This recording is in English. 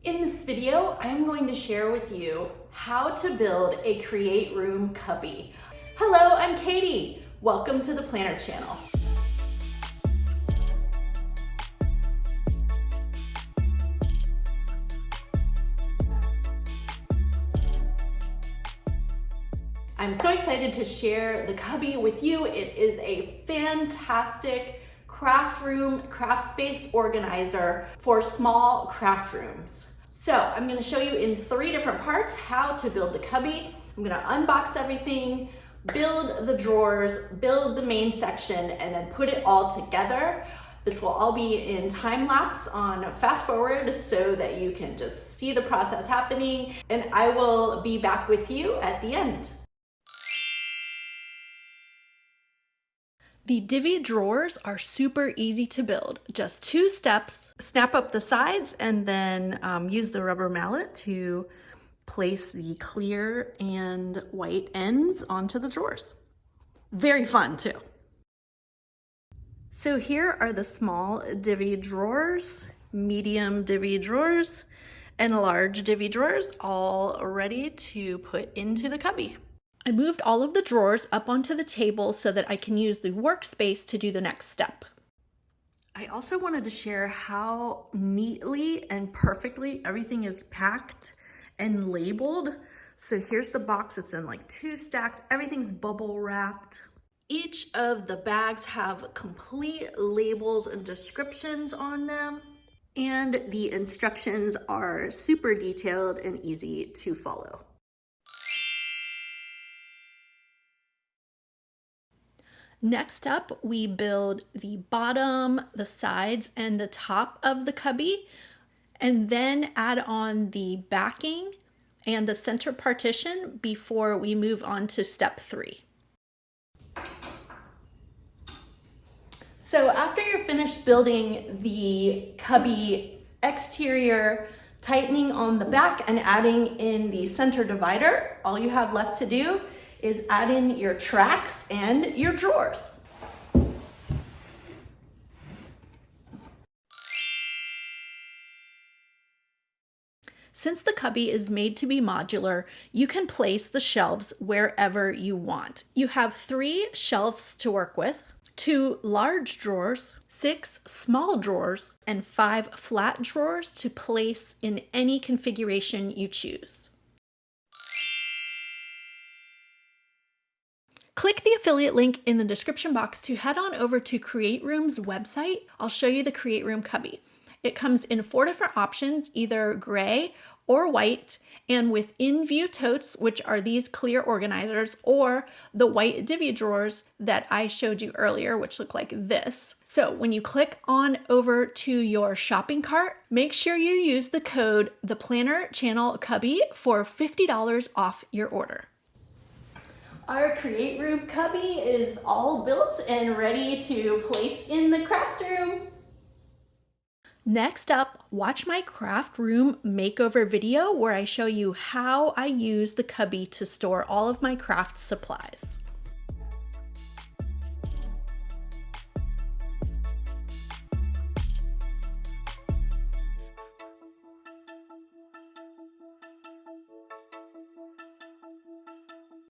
In this video, I am going to share with you how to build a Create Room Cubby. Hello, I'm Katie. Welcome to the Planner channel. I'm so excited to share the cubby with you. It is a fantastic craft room, craft space organizer for small craft rooms. So I'm going to show you in 3 different parts how to build the cubby. I'm going to unbox everything, build the drawers, build the main section, and then put it all together. This will all be in time lapse on fast forward so that you can just see the process happening, and I will be back with you at the end. The DiviDrawers are super easy to build. Just 2 steps. Snap up the sides and then use the rubber mallet to place the clear and white ends onto the drawers. Very fun too. So here are the small DiviDrawers, medium DiviDrawers, and large DiviDrawers all ready to put into the cubby. I moved all of the drawers up onto the table so that I can use the workspace to do the next step. I also wanted to share how neatly and perfectly everything is packed and labeled. So here's the box. It's in like 2 stacks. Everything's bubble wrapped. Each of the bags have complete labels and descriptions on them. And the instructions are super detailed and easy to follow. Next up, we build the bottom, the sides, and the top of the cubby, and then add on the backing and the center partition before we move on to step 3. So after you're finished building the cubby exterior, tightening on the back, and adding in the center divider, all you have left to do is add in your tracks and your drawers. Since the cubby is made to be modular, you can place the shelves wherever you want. You have 3 shelves to work with, 2 large drawers, 6 small drawers, and 5 flat drawers to place in any configuration you choose. Click the affiliate link in the description box to head on over to Create Room's website. I'll show you the Create Room Cubby. It comes in 4 different options, either gray or white, and with in-view totes, which are these clear organizers, or the white DiviDrawers that I showed you earlier, which look like this. So when you click on over to your shopping cart, make sure you use the code ThePlannerChannelCubby for $50 off your order. Our Create Room Cubby is all built and ready to place in the craft room. Next up, watch my craft room makeover video where I show you how I use the cubby to store all of my craft supplies.